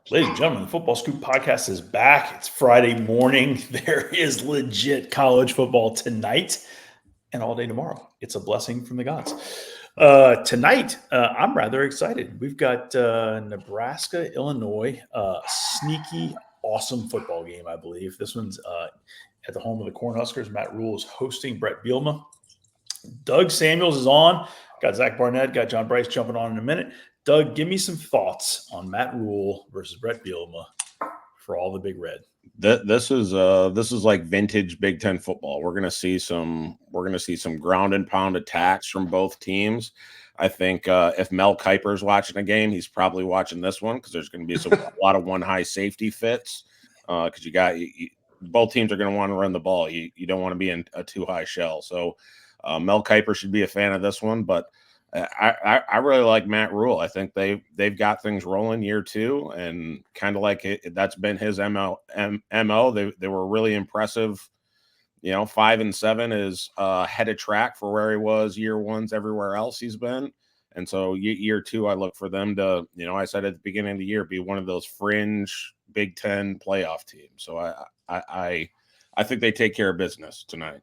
Ladies and gentlemen, the Football Scoop podcast is back. It's Friday morning. There is legit college football tonight and all day tomorrow. It's a blessing from the gods. Tonight, I'm rather excited. We've got Nebraska, Illinois, sneaky, awesome football game, I believe. This one's at the home of the Cornhuskers. Matt Rule is hosting Brett Bielema. Doug Samuels is on. Got Zach Barnett, got John Bryce jumping on in a minute. Doug, give me some thoughts on Matt Rule versus Brett Bielema for all the Big Red. This is like vintage Big Ten football. We're gonna see some ground and pound attacks from both teams. I think if Mel Kiper's watching a game, he's probably watching this one because there's going to be a lot of one high safety fits. Because both teams are going to want to run the ball. You don't want to be in a too high shell. So Mel Kiper should be a fan of this one, but I really like Matt Rule. I think they've got things rolling year two, and kind of like that's been his MO. They were really impressive. 5-7 is head of track for where he was year one's everywhere else he's been. And so year two, I look for them to, I said at the beginning of the year, be one of those fringe Big Ten playoff teams. So I think they take care of business tonight.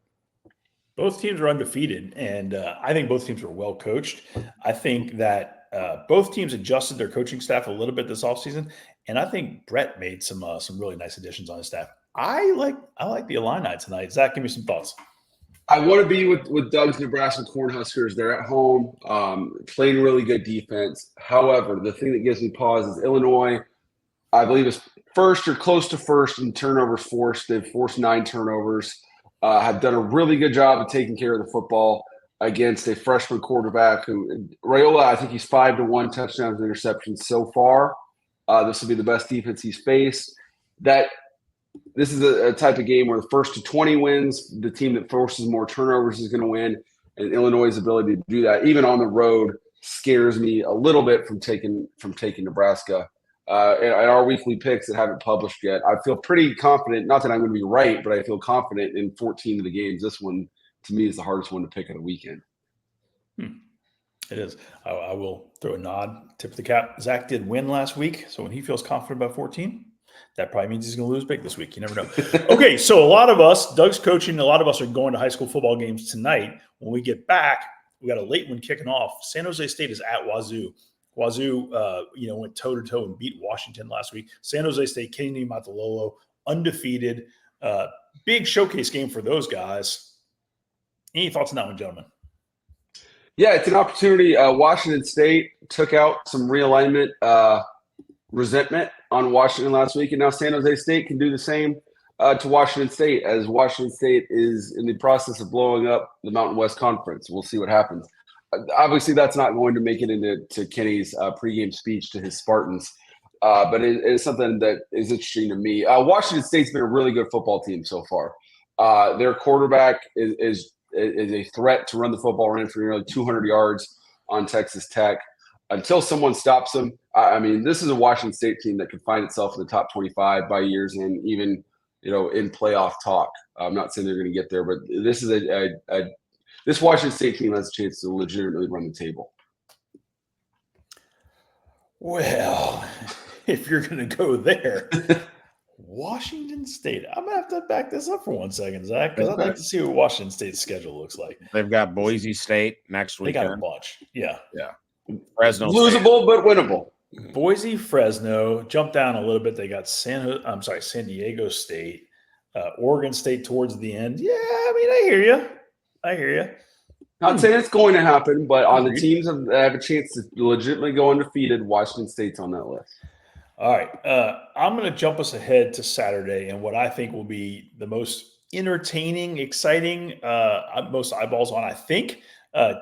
Both teams are undefeated, and I think both teams are well coached. I think that both teams adjusted their coaching staff a little bit this offseason, and I think Brett made some really nice additions on his staff. I like the Illini tonight. Zach, give me some thoughts. I want to be with Doug's Nebraska Cornhuskers. They're at home, playing really good defense. However, the thing that gives me pause is Illinois, I believe, is first or close to first in turnovers forced. They've forced 9 turnovers. Have done a really good job of taking care of the football against a freshman quarterback who Raiola, I think he's 5-1 touchdowns and interceptions so far. This will be the best defense he's faced. This is a type of game where the first to 20 wins. The team that forces more turnovers is going to win. And Illinois' ability to do that, even on the road, scares me a little bit from taking Nebraska. And our weekly picks that haven't published yet, I feel pretty confident. Not that I'm going to be right, but I feel confident in 14 of the games. This one, to me, is the hardest one to pick on a weekend. It is. I will throw a nod, tip of the cap. Zach did win last week, so when he feels confident about 14, that probably means he's going to lose big this week. You never know. Okay, so a lot of us, Doug's coaching, a lot of us are going to high school football games tonight. When we get back, we got a late one kicking off. San Jose State is at Wazoo. Wazoo, went toe-to-toe and beat Washington last week. San Jose State, Kenny Matalolo, undefeated. Big showcase game for those guys. Any thoughts on that one, gentlemen? Yeah, it's an opportunity. Washington State took out some realignment resentment on Washington last week, and now San Jose State can do the same to Washington State, as Washington State is in the process of blowing up the Mountain West Conference. We'll see what happens. Obviously, that's not going to make it into Kenny's pregame speech to his Spartans, but it is something that is interesting to me. Washington State's been a really good football team so far. Their quarterback is a threat to run the football, ran for nearly 200 yards on Texas Tech. Until someone stops them, I mean, this is a Washington State team that could find itself in the top 25 by years and even, in playoff talk. I'm not saying they're going to get there, but this is this Washington State team has a chance to legitimately run the table. Well, if you're going to go there, Washington State. I'm going to have to back this up for 1 second, Zach, because I'd like to see what Washington State's schedule looks like. They've got Boise State next week. They got a bunch. Yeah. Fresno losable but winnable. Boise, Fresno, jump down a little bit. They got San Diego State, Oregon State towards the end. Yeah, I mean, I hear you. Not saying it's going to happen, but on the teams that have a chance to legitimately go undefeated, Washington State's on that list. All right. I'm going to jump us ahead to Saturday and what I think will be the most entertaining, exciting, most eyeballs on, I think,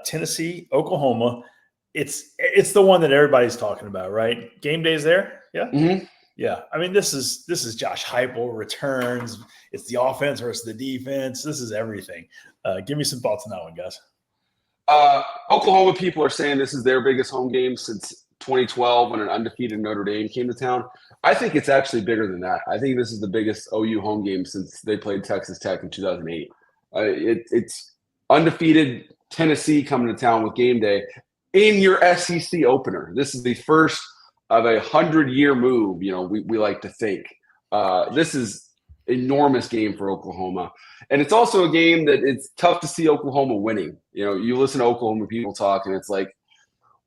Tennessee, Oklahoma. It's the one that everybody's talking about, right? Game day's there? Yeah? Mm-hmm. Yeah. I mean, this is Josh Heupel returns. It's the offense versus the defense. This is everything. Give me some thoughts on that one, guys. Oklahoma people are saying this is their biggest home game since 2012 when an undefeated Notre Dame came to town. I think it's actually bigger than that. I think this is the biggest OU home game since they played Texas Tech in 2008. It's undefeated Tennessee coming to town with game day in your SEC opener. This is the first of a 100-year move. We like to think this is enormous game for Oklahoma, and it's also a game that it's tough to see Oklahoma winning. You listen to Oklahoma people talk, and it's like,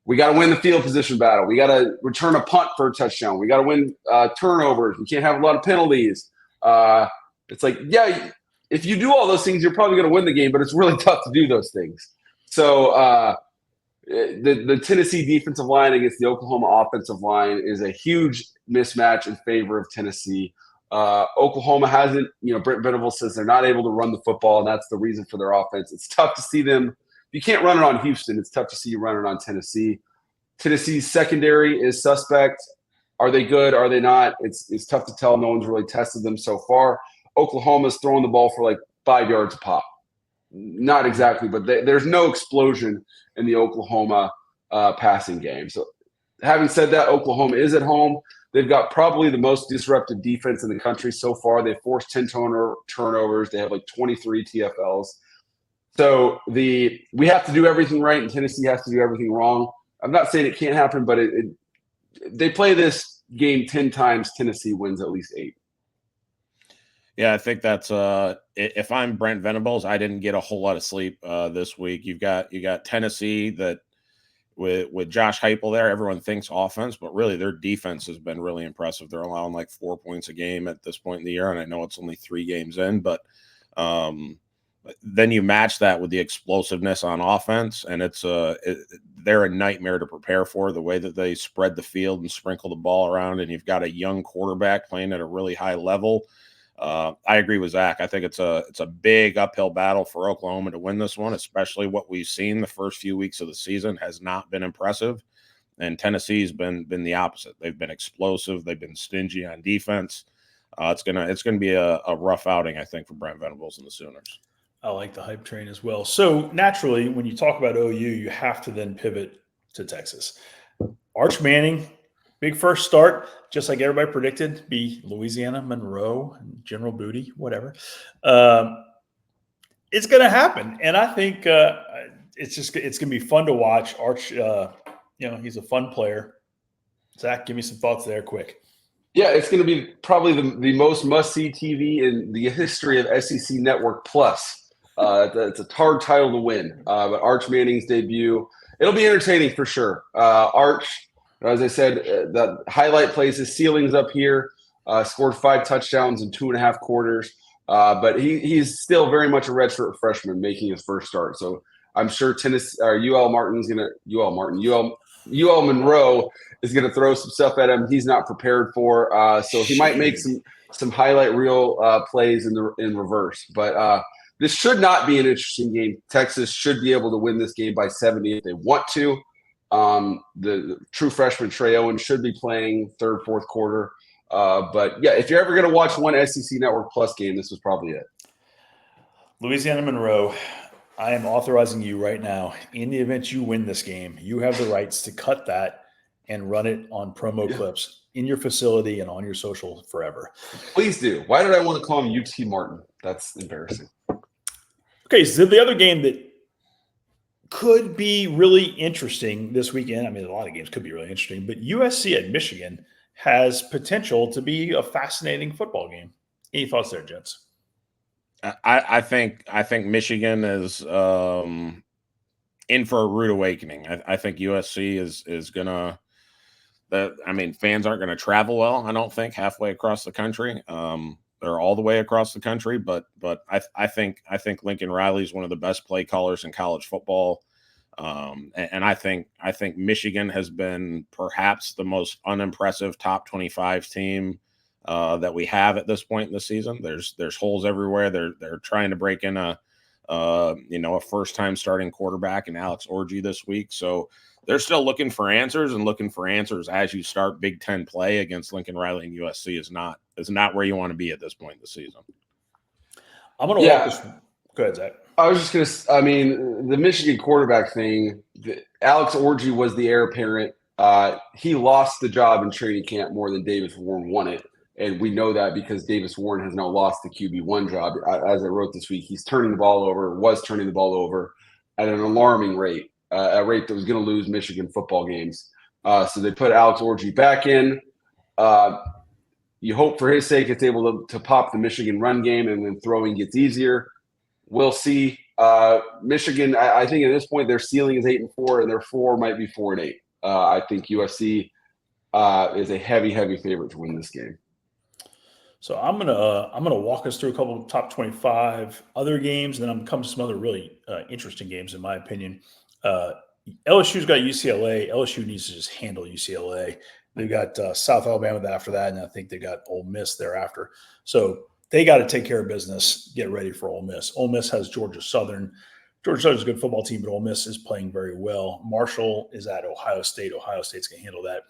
we got to win the field position battle. We got to return a punt for a touchdown. We got to win turnovers. We can't have a lot of penalties. It's like, yeah, if you do all those things, you're probably going to win the game, but it's really tough to do those things. So the Tennessee defensive line against the Oklahoma offensive line is a huge mismatch in favor of Tennessee. Oklahoma hasn't, Brent Venables says they're not able to run the football, and that's the reason for their offense. It's tough to see them. If you can't run it on Houston, it's tough to see you run it on Tennessee. Tennessee's secondary is suspect. Are they good? Are they not? It's tough to tell. No one's really tested them so far. Oklahoma's throwing the ball for like 5 yards a pop. Not exactly, but there's no explosion in the Oklahoma passing game. So having said that, Oklahoma is at home. They've got probably the most disruptive defense in the country so far. They've forced 10 turnovers. They have like 23 TFLs. So we have to do everything right, and Tennessee has to do everything wrong. I'm not saying it can't happen, but they play this game 10 times. Tennessee wins at least 8. Yeah, I think that's if I'm Brent Venables, I didn't get a whole lot of sleep this week. You got Tennessee that with Josh Heupel there, everyone thinks offense, but really their defense has been really impressive. They're allowing like 4 points a game at this point in the year, and I know it's only 3 games in, but then you match that with the explosiveness on offense, and they're a nightmare to prepare for, the way that they spread the field and sprinkle the ball around, and you've got a young quarterback playing at a really high level. I agree with Zach. I think it's a big uphill battle for Oklahoma to win this one, especially what we've seen the first few weeks of the season has not been impressive, and Tennessee's been the opposite. They've been explosive. They've been stingy on defense. It's gonna be a rough outing, I think, for Brent Venables and the Sooners. I like the hype train as well. So naturally, when you talk about OU, you have to then pivot to Texas. Arch Manning, big first start, just like everybody predicted, be Louisiana, Monroe, General Booty, whatever. It's going to happen, and I think it's going to be fun to watch. Arch, he's a fun player. Zach, give me some thoughts there, quick. Yeah, it's going to be probably the most must-see TV in the history of SEC Network Plus. It's a hard title to win, but Arch Manning's debut, it'll be entertaining for sure. Arch, as I said, the highlight plays, his ceiling's up here, scored 5 touchdowns in 2.5 quarters, but he's still very much a redshirt freshman making his first start. So I'm sure UL Monroe is going to throw some stuff at him he's not prepared for. So he might make some highlight reel plays in reverse, but this should not be an interesting game. Texas should be able to win this game by 70 if they want to. The true freshman Trey Owen should be playing third, fourth quarter. But yeah, if you're ever going to watch one SEC Network Plus game, this was probably it. Louisiana Monroe, I am authorizing you right now, in the event you win this game, you have the rights to cut that and run it on promo clips in your facility and on your social forever. Please do. Why did I want to call him UT Martin? That's embarrassing. Okay, so the other game that could be really interesting this weekend, I mean, a lot of games could be really interesting, but USC at Michigan has potential to be a fascinating football game. Any thoughts there, gents? I think Michigan is in for a rude awakening. I think USC is gonna. Fans aren't going to travel well, I don't think, halfway across the country. Or all the way across the country, but I think Lincoln Riley is one of the best play callers in college football, and I think Michigan has been perhaps the most unimpressive top 25 team that we have at this point in the season. There's holes everywhere. They're trying to break in a first time starting quarterback in Alex Orji this week, so they're still looking for answers, and looking for answers as you start Big Ten play against Lincoln Riley and USC is not where you want to be at this point in the season. I'm going to walk this. Go ahead, Zach. I was just going to. The Michigan quarterback thing. Alex Orji was the heir apparent. He lost the job in training camp more than Davis Warren won it, and we know that because Davis Warren has now lost the QB1 job. As I wrote this week, he's was turning the ball over at an alarming rate. A rate that was going to lose Michigan football games. So they put Alex Orji back in. You hope for his sake it's able to pop the Michigan run game, and then throwing gets easier. We'll see. Michigan, I think at this point their ceiling is 8-4, and their floor might be 4-8. I think USC is a heavy favorite to win this game. So I'm gonna walk us through a couple of top 25 other games, and then I'm gonna come to some other really interesting games in my opinion. LSU's got UCLA. LSU needs to just handle UCLA. They've got South Alabama after that, and I think they got Ole Miss thereafter. So they got to take care of business, get ready for Ole Miss. Ole Miss has Georgia Southern. Georgia Southern's a good football team, but Ole Miss is playing very well. Marshall is at Ohio State. Ohio State's going to handle that.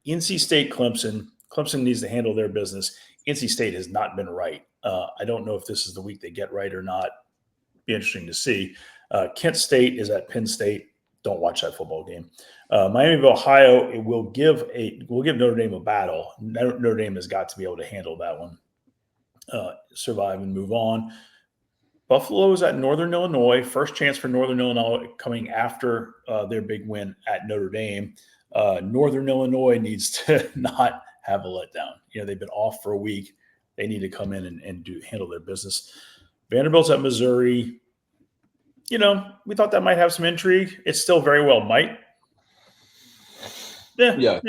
NC State, Clemson. Clemson needs to handle their business. NC State has not been right. I don't know if this is the week they get right or not. Be interesting to see. Kent State is at Penn State. Don't watch that football game. Miami of Ohio, it will give Notre Dame a battle. Notre Dame has got to be able to handle that one, survive and move on. Buffalo is at Northern Illinois. First chance for Northern Illinois coming after their big win at Notre Dame. Northern Illinois needs to not have a letdown. They've been off for a week. They need to come in and handle their business. Vanderbilt's at Missouri. We thought that might have some intrigue. It still very well might. Yeah.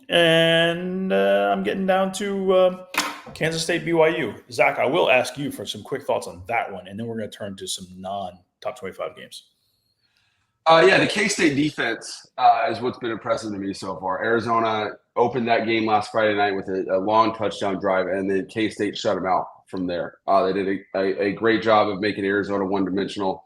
And I'm getting down to Kansas State, BYU. Zach, I will ask you for some quick thoughts on that one, and then we're going to turn to some non-top 25 games. The K-State defense is what's been impressive to me so far. Arizona opened that game last Friday night with a long touchdown drive, and then K-State shut them out from there. They did a great job of making Arizona one-dimensional.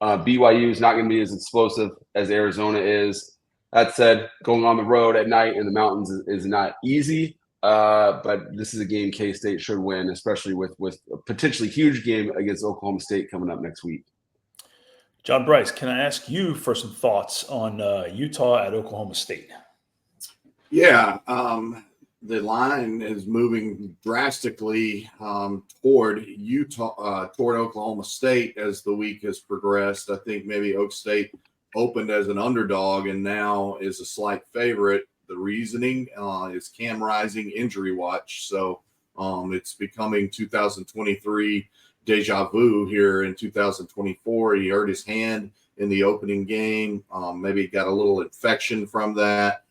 BYU is not going to be as explosive as Arizona is. That said, going on the road at night in the mountains is not easy, but this is a game K-State should win, especially with a potentially huge game against Oklahoma State coming up next week. John Bryce, can I ask you for some thoughts on Utah at Oklahoma State? Yeah, the line is moving drastically toward Oklahoma State as the week has progressed. I think maybe Oak State opened as an underdog and now is a slight favorite. The reasoning is Cam Rising injury watch. So it's becoming 2023 deja vu here in 2024. He hurt his hand in the opening game. Maybe got a little infection from that.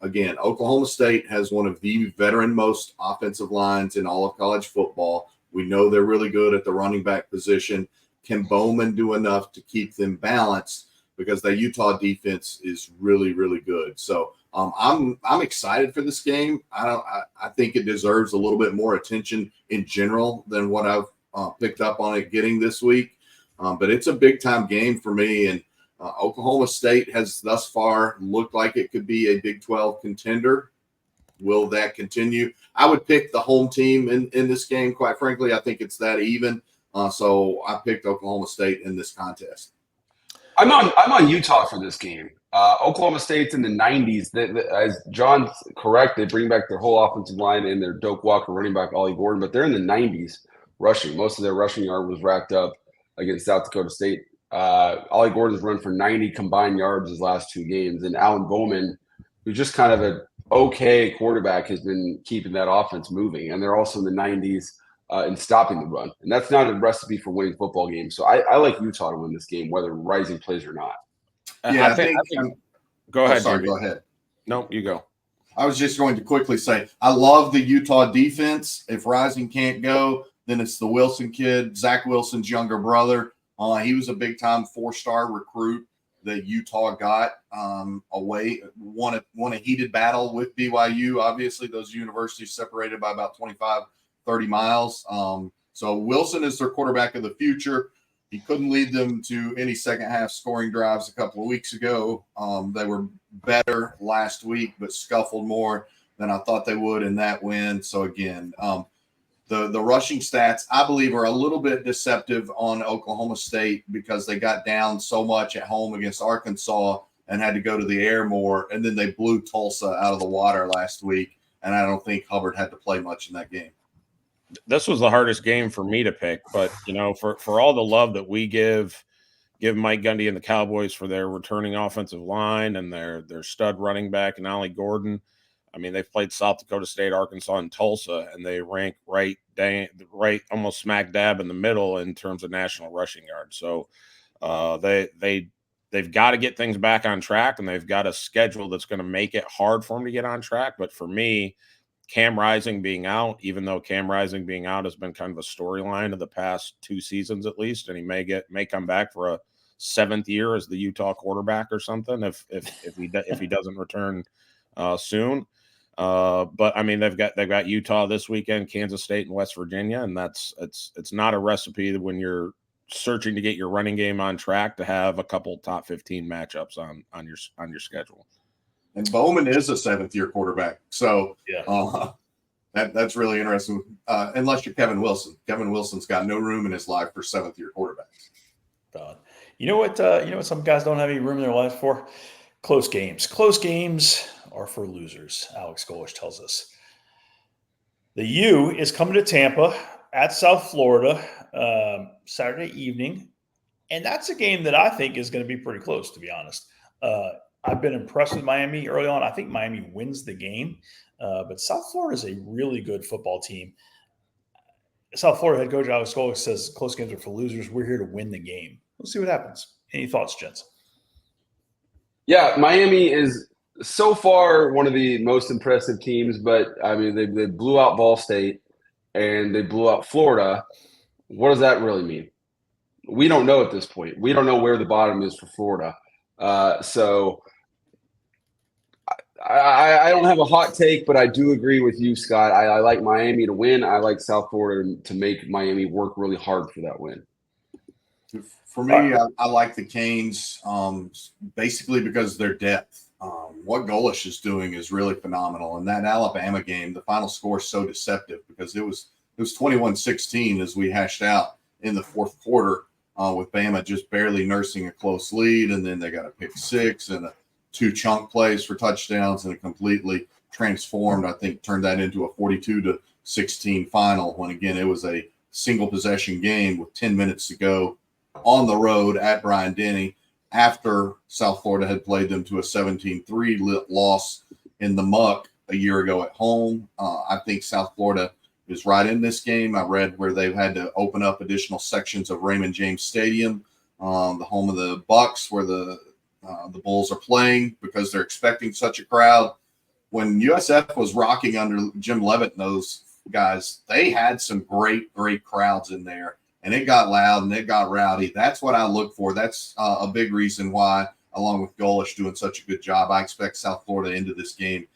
Again, Oklahoma State has one of the veteran-most offensive lines in all of college football. We know they're really good at the running back position. Can Bowman do enough to keep them balanced? Because the Utah defense is really, really good. So I'm excited for this game. I think it deserves a little bit more attention in general than what I've picked up on it getting this week. But it's a big-time game for me, and Oklahoma State has thus far looked like it could be a Big 12 contender. Will that continue? I would pick the home team in this game, quite frankly. I think it's that even. So I picked Oklahoma State in this contest. I'm on Utah for this game. Oklahoma State's in the 90s. As John's correct, they bring back their whole offensive line and their Doak Walker running back, Ollie Gordon, but they're in the 90s rushing. Most of their rushing yard was racked up against South Dakota State. Ollie Gordon's run for 90 combined yards his last two games, and Alan Bowman, who's just kind of an okay quarterback, has been keeping that offense moving. And they're also in the 90s in stopping the run, and that's not a recipe for winning football games. So I like Utah to win this game, whether Rising plays or not. Yeah, I think go ahead. Sorry, go ahead. No, you go. I was just going to quickly say I love the Utah defense. If Rising can't go, then it's the Wilson kid, Zach Wilson's younger brother. He was a big-time 4-star recruit that Utah got away, won a heated battle with BYU. Obviously, those universities separated by about 25, 30 miles. So Wilson is their quarterback of the future. He couldn't lead them to any second-half scoring drives a couple of weeks ago. They were better last week, but scuffled more than I thought they would in that win. So, again, the rushing stats, I believe, are a little bit deceptive on Oklahoma State because they got down so much at home against Arkansas and had to go to the air more, and then they blew Tulsa out of the water last week, and I don't think Hubbard had to play much in that game. This was the hardest game for me to pick, but for all the love that we give give Mike Gundy and the Cowboys for their returning offensive line and their stud running back and Ollie Gordon. I mean, they've played South Dakota State, Arkansas, and Tulsa, and they rank right almost smack dab in the middle in terms of national rushing yards. So they've got to get things back on track, and they've got a schedule that's going to make it hard for them to get on track. But for me, Cam Rising being out, even though Cam Rising being out has been kind of a storyline of the past 2 seasons at least, and he may come back for a 7th year as the Utah quarterback or something if he doesn't return soon. But I mean, they've got Utah this weekend, Kansas State, and West Virginia, and it's not a recipe when you're searching to get your running game on track to have a couple top 15 matchups on your schedule. And Bowman is a 7th-year quarterback, so Yeah. That's really interesting. Unless you're Kevin Wilson, Kevin Wilson's got no room in his life for 7th-year quarterbacks. You know what? Some guys don't have any room in their life for close games. Close games are for losers. Alex Golish tells us. The U is coming to Tampa at South Florida Saturday evening, and that's a game that I think is going to be pretty close, to be honest. I've been impressed with Miami early on. I think Miami wins the game, but South Florida is a really good football team. South Florida head coach Alex Golish says close games are for losers. We're here to win the game. We'll see what happens. Any thoughts, gents? Yeah, Miami is so far one of the most impressive teams, but I mean they blew out Ball State and they blew out Florida. What does that really mean? We don't know at this point. We don't know where the bottom is for Florida. So I don't have a hot take, but I do agree with you, Scott. I like Miami to win. I like South Florida to make Miami work really hard for that win. For me, I like the Canes basically because of their depth. What Golish is doing is really phenomenal. And that Alabama game, the final score is so deceptive because it was 21-16 as we hashed out in the 4th quarter with Bama just barely nursing a close lead. And then they got a pick 6 and 2 chunk plays for touchdowns, and it completely transformed, I think, turned that into a 42-16 final when, again, it was a single possession game with 10 minutes to go on the road at Bryant-Denny after South Florida had played them to a 17-3 loss in the muck a year ago at home. I think South Florida is right in this game. I read where they've had to open up additional sections of Raymond James Stadium, the home of the Bucks, where the Bulls are playing because they're expecting such a crowd. When USF was rocking under Jim Leavitt and those guys, they had some great crowds in there, and it got loud and it got rowdy. That's what I look for. That's a big reason why, along with Golish doing such a good job, I expect South Florida into this game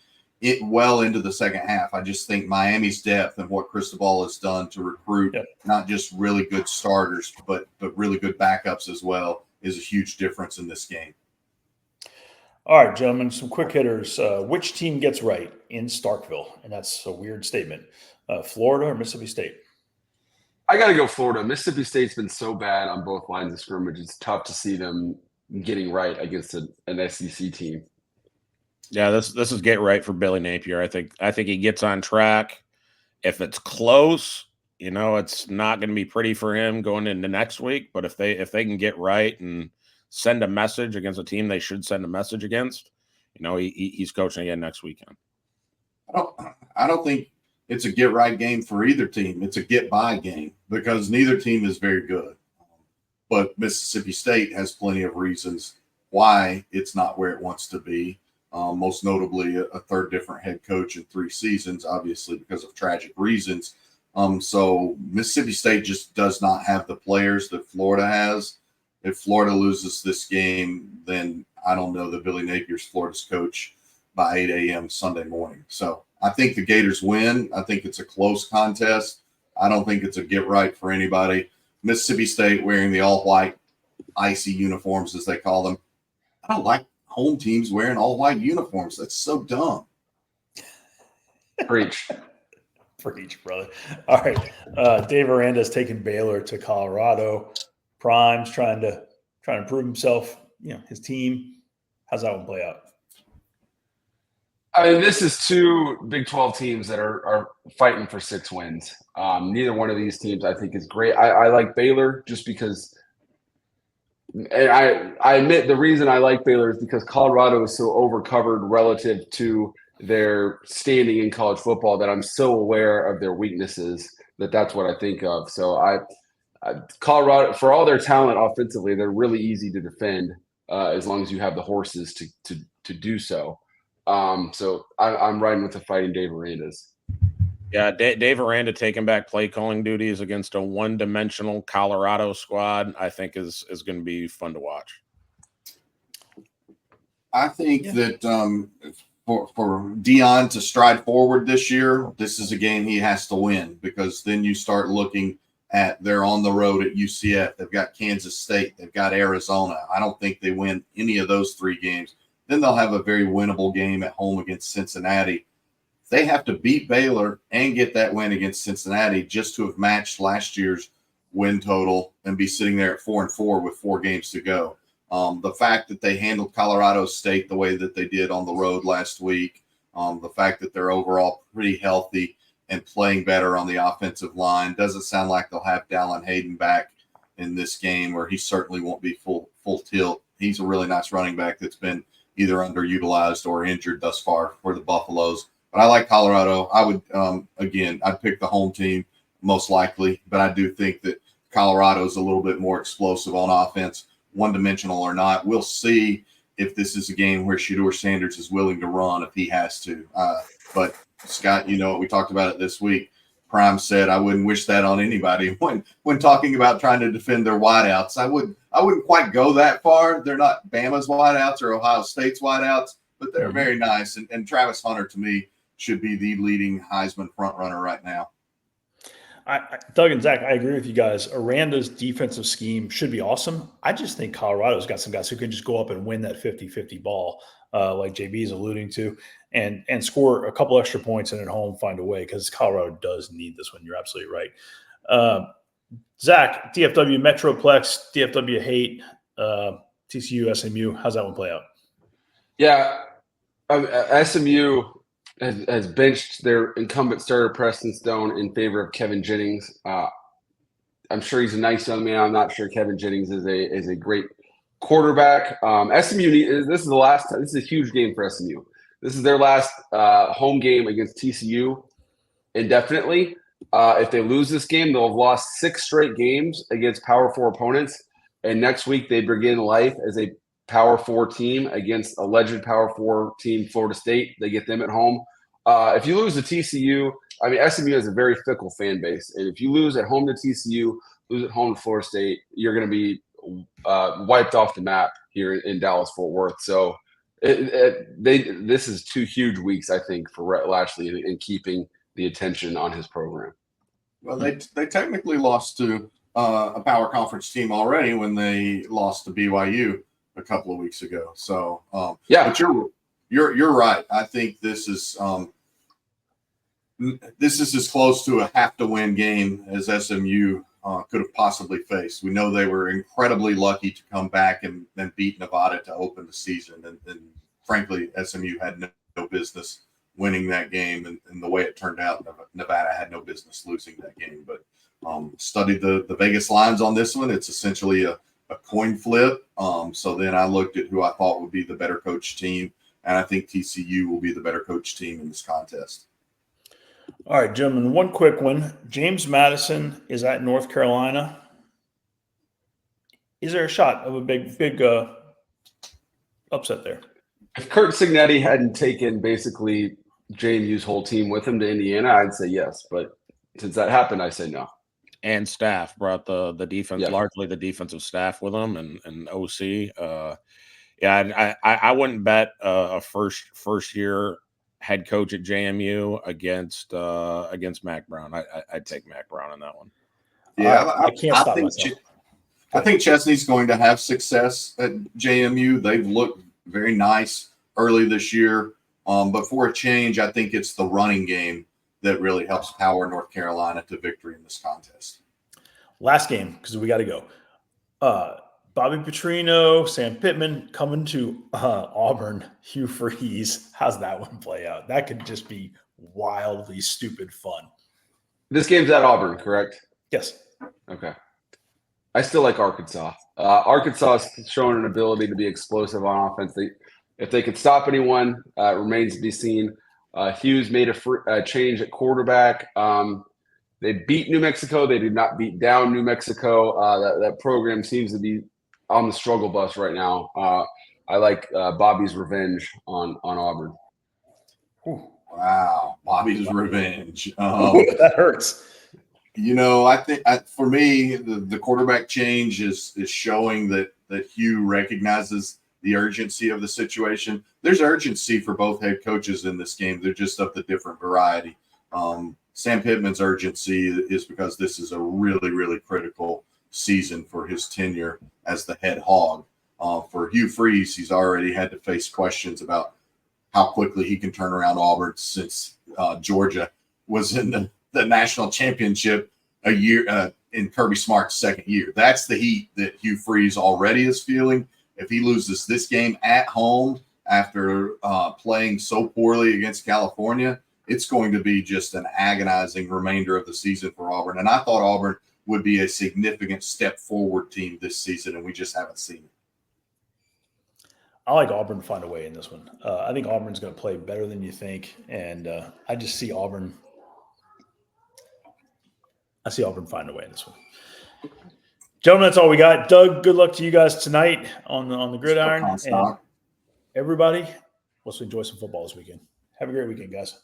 well into the second half. I just think Miami's depth and what Cristobal has done to recruit not just really good starters, but really good backups as well is a huge difference in this game. All right, gentlemen, some quick hitters. Which team gets right in Starkville? And that's a weird statement. Florida or Mississippi State? I got to go Florida. Mississippi State's been so bad on both lines of scrimmage. It's tough to see them getting right against an SEC team. Yeah, this is get right for Billy Napier. I think he gets on track. If it's close, it's not going to be pretty for him going into next week. But if they can get right and send a message against a team they should send a message against, he's coaching again next weekend. I don't think it's a get right game for either team. It's a get by game because neither team is very good. But Mississippi State has plenty of reasons why it's not where it wants to be. Most notably a third different head coach in 3 seasons, obviously because of tragic reasons. So Mississippi State just does not have the players that Florida has. If Florida loses this game, then I don't know that Billy Napier's Florida's coach by 8 a.m. Sunday morning. So I think the Gators win. I think it's a close contest. I don't think it's a get right for anybody. Mississippi State wearing the all-white icy uniforms, as they call them. I don't like home teams wearing all-white uniforms. That's so dumb. Preach. Preach, brother. All right. Dave Aranda's taking Baylor to Colorado. Prime's trying to prove himself, his team. How's that one play out? I mean, this is 2 Big 12 teams that are fighting for 6 wins. Neither one of these teams I think is great. I like Baylor just because And I admit the reason I like Baylor is because Colorado is so overcovered relative to their standing in college football that I'm so aware of their weaknesses that's what I think of. So Colorado, for all their talent offensively, they're really easy to defend as long as you have the horses to do so. So I'm riding with the Fighting Dave Arandas. Yeah, Dave Aranda taking back play calling duties against a one-dimensional Colorado squad, I think is going to be fun to watch. I think that for Dion to stride forward this year, this is a game he has to win, because then you start looking at they're on the road at UCF. They've got Kansas State. They've got Arizona. I don't think they win any of those 3 games. Then they'll have a very winnable game at home against Cincinnati. They have to beat Baylor and get that win against Cincinnati just to have matched last year's win total and be sitting there at 4-4 with 4 games to go. The fact that they handled Colorado State the way that they did on the road last week, the fact that they're overall pretty healthy and playing better on the offensive line, doesn't sound like they'll have Dallin Hayden back in this game, or he certainly won't be full tilt. He's a really nice running back that's been either underutilized or injured thus far for the Buffaloes. But I like Colorado. I would, again, I'd pick the home team most likely, but I do think that Colorado is a little bit more explosive on offense, one-dimensional or not. We'll see if this is a game where Shedeur Sanders is willing to run if he has to. But, Scott, we talked about it this week. Prime said I wouldn't wish that on anybody when talking about trying to defend their wideouts. I wouldn't quite go that far. They're not Bama's wideouts or Ohio State's wideouts, but they're very nice. And Travis Hunter, to me, should be the leading Heisman frontrunner right now. Doug and Zach, I agree with you guys. Aranda's defensive scheme should be awesome. I just think Colorado's got some guys who can just go up and win that 50-50 ball, like JB is alluding to, and score a couple extra points and at home find a way, because Colorado does need this one. You're absolutely right. Zach, DFW Metroplex, DFW hate, TCU, SMU. How's that one play out? Yeah, SMU has benched their incumbent starter Preston Stone in favor of Kevin Jennings. I'm sure he's a nice young man. I'm not sure Kevin Jennings is a great quarterback. SMU, this is a huge game for SMU. This is their last home game against TCU indefinitely. If they lose this game, they'll have lost 6 straight games against Power 4 opponents. And next week they begin life as a Power 4 team against alleged Power 4 team, Florida State. They get them at home. If you lose to TCU, SMU has a very fickle fan base. And if you lose at home to TCU, lose at home to Florida State, you're going to be wiped off the map here in Dallas-Fort Worth. So this is 2 huge weeks, I think, for Rhett Lashley in keeping the attention on his program. Well, they technically lost to a power conference team already when they lost to BYU a couple of weeks ago. So but you're right. I think this is as close to a have to win game as SMU could have possibly faced. We know they were incredibly lucky to come back and beat Nevada to open the season, and frankly, SMU had no business winning that game, and the way it turned out, Nevada had no business losing that game. But studied the Vegas lines on this one. It's essentially a coin flip. So then I looked at who I thought would be the better coach team, and I think TCU will be the better coach team in this contest. All right, gentlemen, one quick one. James Madison is at North Carolina. Is there a shot of a big upset there? If Kurt Signetti hadn't taken basically JMU's whole team with him to Indiana, I'd say yes. But since that happened, I say no. And staff brought the defense, largely the defensive staff with them, and OC. I wouldn't bet a first year head coach at JMU against Mac Brown. I'd take Mac Brown on that one. Yeah, I can't stop myself. I think Chesney's going to have success at JMU. They've looked very nice early this year. But for a change, I think it's the running game that really helps power North Carolina to victory in this contest. Last game, because we got to go. Bobby Petrino, Sam Pittman coming to Auburn, Hugh Freeze. How's that one play out? That could just be wildly stupid fun. This game's at Auburn, correct? Yes. Okay. I still like Arkansas. Arkansas is showing an ability to be explosive on offense. If they could stop anyone, remains to be seen. Hughes made a change at quarterback. They beat New Mexico. They did not beat down New Mexico. That program seems to be on the struggle bus right now. I like Bobby's revenge on Auburn. Wow, Bobby's revenge. That hurts. I think for me, the quarterback change is showing that Hugh recognizes the urgency of the situation. There's urgency for both head coaches in this game. They're just of the different variety. Sam Pittman's urgency is because this is a really, really critical season for his tenure as the head hog. For Hugh Freeze, he's already had to face questions about how quickly he can turn around Auburn since Georgia was in the national championship a year in Kirby Smart's second year. That's the heat that Hugh Freeze already is feeling. If he loses this game at home after playing so poorly against California, it's going to be just an agonizing remainder of the season for Auburn. And I thought Auburn would be a significant step forward team this season, and we just haven't seen it. I like Auburn to find a way in this one. I think Auburn's going to play better than you think, and I just see Auburn. I see Auburn find a way in this one. Gentlemen, that's all we got. Doug, good luck to you guys tonight on the gridiron. And everybody, let's enjoy some football this weekend. Have a great weekend, guys.